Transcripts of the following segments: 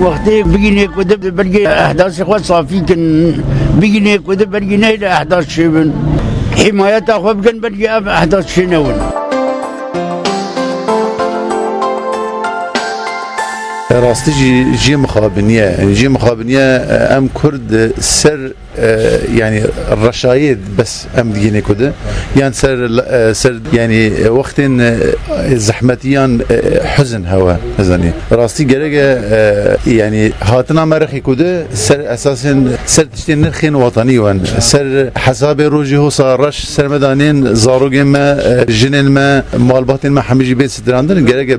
وقتی بگینه کده برگی احداث خود صافی کن بگینه کده برگی نه احداث شبن حمایت خوب کن برگی احداث شنون راستی جی مخابنیه ام کرد سر يعني الرشايد بس ام ديني كده يعني سر يعني وقت زحمتيان حزن هوا زني راستي جرجة يعني هاتنا مرخي كده سر اساسا سر تشتي نرخين وطني وان سر حساب روجي هو صار رش سر مدانين زاروج ما جنين ما مالبات ما حميجي بيت ستراندن جرجة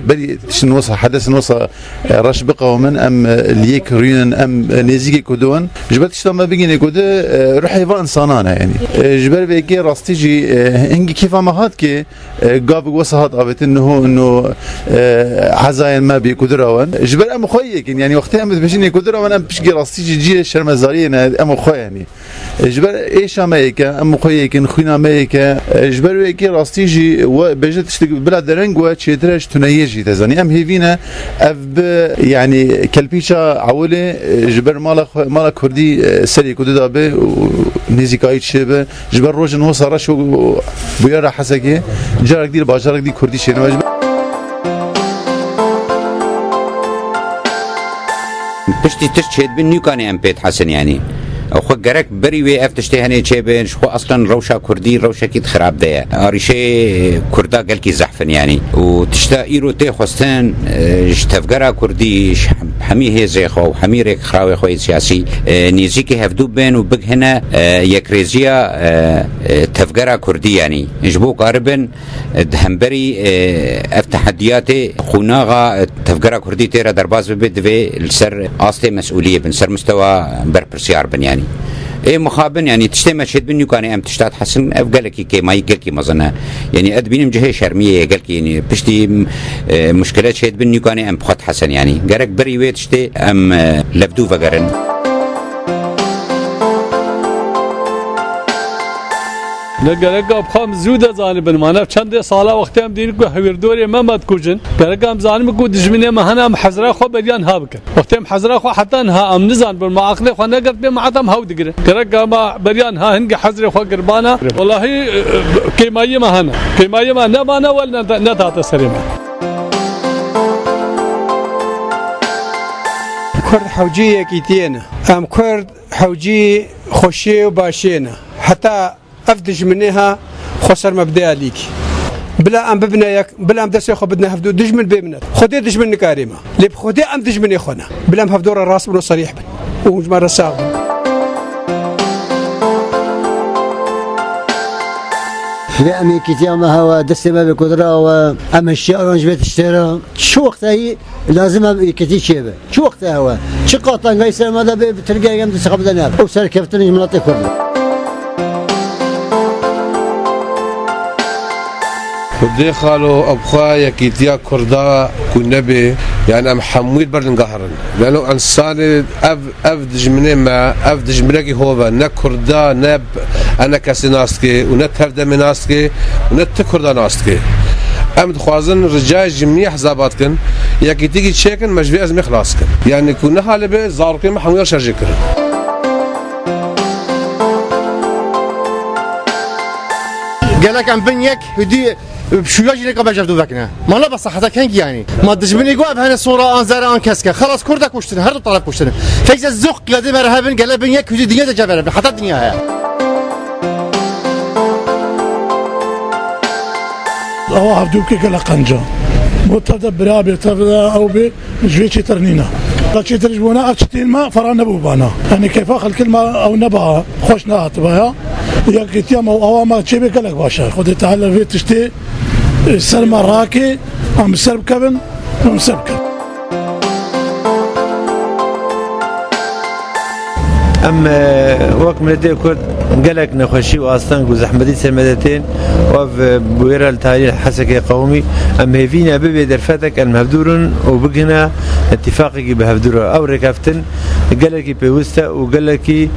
بري تشن وصل حدث وصل رش بقى ومن ام ليك رين ام نزيجي كدوان جبت اشتما بيجي نكوده رحيفا انسانانه يعني جبر بيجي راستيجي هنجي كيف ما هاد كي قاب وصهات قابت انه عزاين ما بيقدرون جبر ام خويك يعني وقتها ام بشين يقدرون ام بشجي راستيجي جي شرمزارين ام خويا يعني جبر ايش اميك ام خويك خوينا ميك جبر بيجي راستيجي بجت بلا درنج وتشترش تنيجي تزاني ام هيفينا اف يعني كلبيشا عولي جبر مالا كردي سري كده به نزیکایی شبه جبر روزن هو سرش و بیار حسگی جارک دیر باجارک دی کردی شنوج پشتی تشهد بین نیکانی ام پیت حسن يعني خو جرك بري وي افتشتي هني تشيبن خو اصلا روشا كردي روشا كيت خراب ده اريشي كردا قال كي زحفن يعني وتشتا ايرو تي خستان تفجرا كردي حمي هي زي خو حميرك خراوي خو سياسي نيزيكي هفدو بين وبق هنا يكريزيا تفجرا كردي يعني جبو قاربن دهمبري افتحدياتي خوناغا تفجرا كردي تيرا درباز بيدوي السر اصلي مسؤوليه بنسر مستوى بربرسيار بن يعني ايه مخابن يعني تشتي مشهد بنيو كان ام تشتات حسن افقالك كي ما يقلكي مظنه يعني ادبين جهه شرميه قالك يعني بشتي مشكلات شهد بنيو كان ام بخط حسن يعني قالك بري ويت تشتي ام لبدو فقرن نگرگا بخام زوده زانبن مانف چند سالا وقتی هم دین کو هویردوری محمد کوجن گرگا هم زانم کو دجمنه مهنا هم حزره خو بریان ها بکن وقتی هم حزره خو حتی ها ام نزان بر معاقله خو نگرت به معتم هاو دگره گرگا ما بریان ها هنگ حزره خو قربانه والله کیمایه مهنا کیمایه ما نه مانا ولا نتا تسرمه كرد حوجيه كيتينا ام كرد حوجي خوشي وباشينا حتى افدج منها خسر مبدأ ليك بلا ام ببنايك بلا ام دسي خو بدنا هفدو دج من بيمنا خدي دج من كريمه لي خدي ام دج من اخونا بلا ام هفدور الراس بنو صريح بن ومجمر الساق بأمي كتيامها ودسمة بقدرة وأما الشعر ونجبت اشترى شو وقتها هي لازم كتير شيبة شو وقتها هو شو قاطن قايس ماذا بتلقى يوم تسحب دنيا أو سر كفتني مناطق كلها ودي خالو أبخايا كيتيا كردا كنبي يعني أم حمويد بردن قهرن لأنه إنسان أفدج مني ما أفدج منك هو نا كردا نب أنا كسيناستكي ونتهفد مناستكي ونتكردا ناستكي أم دخوازن رجاء جميع حساباتكن يا كيتيجي تشيكن مجبي أزمي خلاصكن يعني كنا حالة بي زاركين ما حموير شرجكن قالك عم بنيك هدي بشوية جيني قبل جفتو ذكنا ما لا بس حتى كان يعني ما تجبني قوي بهنا صورة أنزار أن كسكة خلاص كردك كشتن هردو طلب كشتن فإذا الزق قدي مرهبن قال بنيك هدي دنيا تجبر حتى الدنيا هي هو عبدوك كلا قنجة متدا برابي تبدا أو بجويتي ترنينا لا شيء ترجمونا أشتين ما فرعنا بوبانا يعني كيف أخذ كلمة أو نبأ خوشنا تباها يا كتيام أو ما تشبه كلك باشا خذ تعال في تشتي سلم راكي أم سرب كبن أم سرب كبن وقت ملتي كرد قالك نخشي وأصلا وزحمتي سلمتين وف بويرا التاريخ حسكي قومي أم هيفينا ببي درفتك المهبدورن وبقنا اتفاقي بهبدور أو ركافتن قالك بيوستا وقالك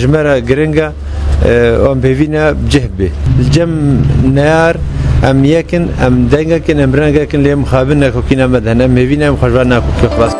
جمرة جرينجا وأم هيفينا بجهبه الجم نار ام يكن ام دنگكن ام رنگكن لي مخابن كوكينا مدهن ام هيفينا مخجبنا كوكي خلاص